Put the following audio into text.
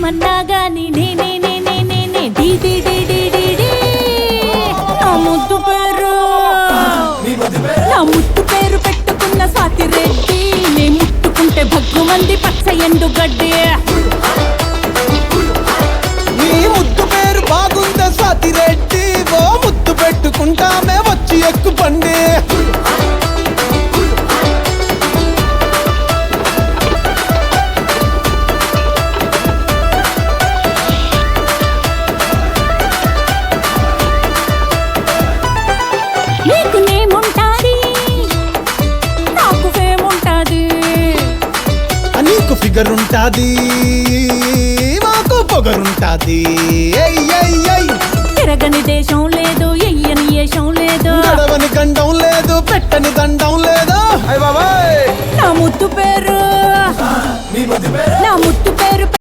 ఏమన్నా గాని నేనే డి డి డి డి డి డి. నా ముద్దు పేరు పెట్టుకున్న స్వాతిరెడ్డి. నే ముట్టుకుంటే భగ్గుమంది పచ్చ ఎండు గడ్డి. నీ ముద్దు పేరు బాగుందా స్వాతిరెడ్డి? ఓ ముద్దు పెట్టుకుంటామే వచ్చి ఎక్కు పండి. నీకు నేముంటాది, నాకు ఫేముంటాది. నీకు ఫిగర్ ఉంటాది, మాకు పొగరుంటాది. తిరగని దేశం లేదు, ఎయ్యని ఏషం లేదు, గడవని గండం లేదు, పెట్టని దండం లేదు. నా ముద్దు పేరు